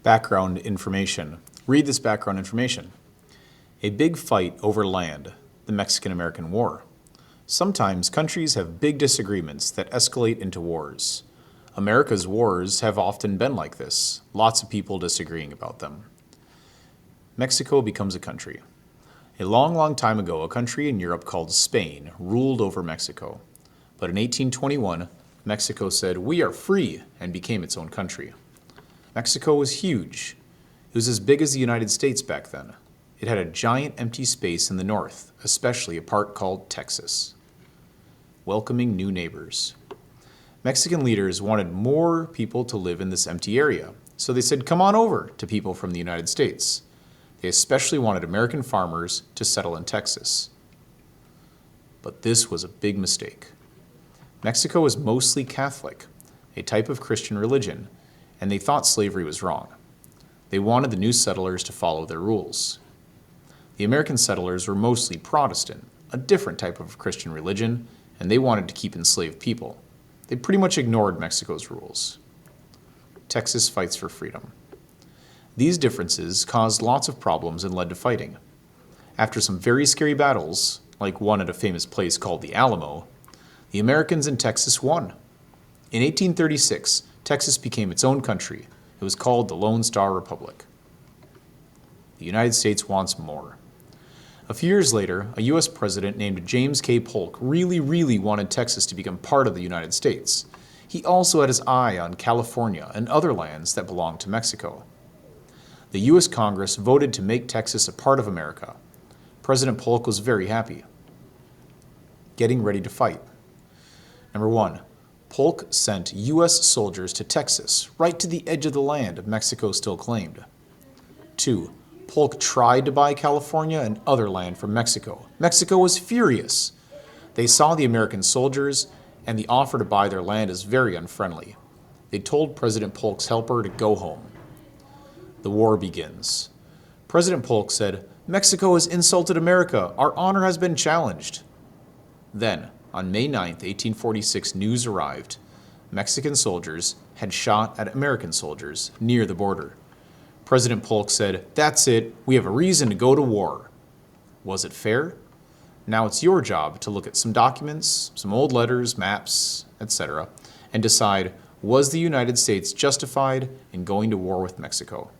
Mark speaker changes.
Speaker 1: Background information. Read this background information. A big fight over land, the Mexican-American War. Sometimes countries have big disagreements that escalate into wars. America's wars have often been like this, lots of people disagreeing about them. Mexico becomes a country. A long time ago, a country in Europe called Spain ruled over Mexico. But in 1821, Mexico said, "We are free," and became its own country. Mexico was huge. It was as big as the United States back then. It had a giant empty space in the north, especially a part called Texas. Welcoming new neighbors. Mexican leaders wanted more people to live in this empty area, so they said, "Come on over," to people from the United States. They especially wanted American farmers to settle in Texas. But this was a big mistake. Mexico was mostly Catholic, a type of Christian religion, and they thought slavery was wrong. They wanted the new settlers to follow their rules. The American settlers were mostly Protestant, a different type of Christian religion, and they wanted to keep enslaved people. They pretty much ignored Mexico's rules. Texas fights for freedom. These differences caused lots of problems and led to fighting. After some very scary battles, like one at a famous place called the Alamo, the Americans in Texas won. In 1836, Texas became its own country. It was called the Lone Star Republic. The United States wants more. A few years later, a U.S. president named James K. Polk really wanted Texas to become part of the United States. He also had his eye on California and other lands that belonged to Mexico. The U.S. Congress voted to make Texas a part of America. President Polk was very happy. Getting ready to fight. Number 1. Polk sent U.S. soldiers to Texas, right to the edge of the land Mexico still claimed. 2. Polk tried to buy California and other land from Mexico. Mexico was furious. They saw the American soldiers and the offer to buy their land as very unfriendly. They told President Polk's helper to go home. The war begins. President Polk said, "Mexico has insulted America. Our honor has been challenged." Then, on May 9, 1846, news arrived. Mexican soldiers had shot at American soldiers near the border. President Polk said, "That's it. We have a reason to go to war." Was it fair? Now it's your job to look at some documents, some old letters, maps, etc., and decide, was the United States justified in going to war with Mexico?